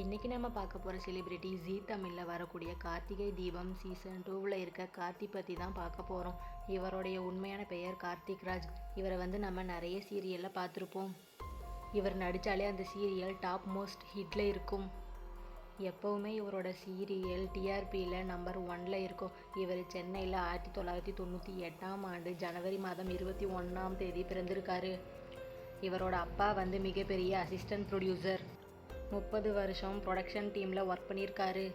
இன்றைக்கி நம்ம பார்க்க போகிற செலிப்ரிட்டி ஜீ தமிழில் வரக்கூடிய கார்த்திகை தீபம் சீசன் 2ல் இருக்க கார்த்தி பற்றி தான் பார்க்க போகிறோம். இவருடைய உண்மையான பெயர் கார்த்திக் ராஜ். இவரை நம்ம நிறைய சீரியலில் பார்த்துருப்போம். இவர் நடித்தாலே அந்த சீரியல் டாப் மோஸ்ட் ஹிட்டில் இருக்கும். எப்போவுமே இவரோட சீரியல் டிஆர்பியில் நம்பர் 1ல் இருக்கும். இவர் சென்னையில் 1998ஆம் ஆண்டு ஜனவரி மாதம் 21ஆம் தேதி பிறந்திருக்காரு. இவரோட அப்பா மிகப்பெரிய அசிஸ்டன்ட் ப்ரொடியூசர். 30 வருஷம் ப்ரொடக்ஷன் டீமில் ஒர்க் பண்ணியிருக்காரு.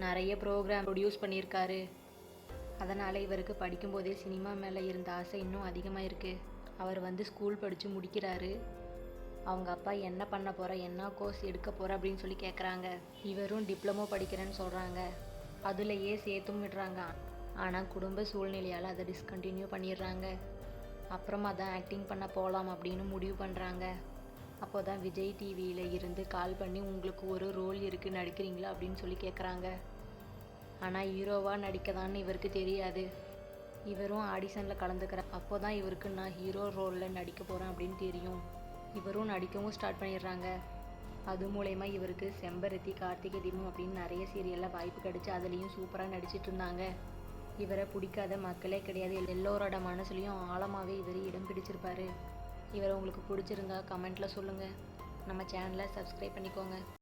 நிறைய ப்ரோக்ராம் ப்ரொடியூஸ் பண்ணியிருக்காரு. அதனால் இவருக்கு படிக்கும்போதே சினிமா மேலே இருந்த ஆசை இன்னும் அதிகமாக இருக்குது. அவர் ஸ்கூல் படித்து முடிக்கிறாரு. அவங்க அப்பா என்ன பண்ண போகிற, என்ன கோர்ஸ் எடுக்க போகிற அப்படின்னு சொல்லி கேட்குறாங்க. இவரும் டிப்ளமோ படிக்கிறேன்னு சொல்கிறாங்க. அதுலேயே சேர்த்தும் விடுறாங்க. ஆனால் குடும்ப சூழ்நிலையால் அதை டிஸ்கண்டினியூ பண்ணிடுறாங்க. அப்புறமா தான் ஆக்டிங் பண்ண போகலாம் அப்படின்னு முடிவு பண்ணுறாங்க. அப்போ தான் விஜய் டிவியில் இருந்து கால் பண்ணி உங்களுக்கு ஒரு ரோல் இருக்குது, நடிக்கிறீங்களா அப்படின்னு சொல்லி கேட்குறாங்க. ஆனால் ஹீரோவாக நடிக்கதான்னு இவருக்கு தெரியாது. இவரும் ஆடிஷனில் கலந்துக்கிற அப்போ தான் இவருக்கு நான் ஹீரோ ரோலில் நடிக்க போகிறேன் அப்படின்னு தெரியும். இவரும் நடிக்கவும் ஸ்டார்ட் பண்ணிடுறாங்க. அது மூலயமா இவருக்கு செம்பருத்தி, கார்த்திகை தீபம் அப்படின்னு நிறைய சீரியலில் வாய்ப்பு கிடச்சி அதுலேயும் சூப்பராக நடிச்சிட்டு இருந்தாங்க. இவரை பிடிக்காத மக்களே கிடையாது. எல்லோரோட மனசுலையும் ஆழமாகவே இவர் இடம் பிடிச்சிருப்பார். இவரை உங்களுக்கு பிடிச்சிருந்தா கமெண்ட்டில் சொல்லுங்கள். நம்ம சேனலை சப்ஸ்கிரைப் பண்ணிக்கோங்க.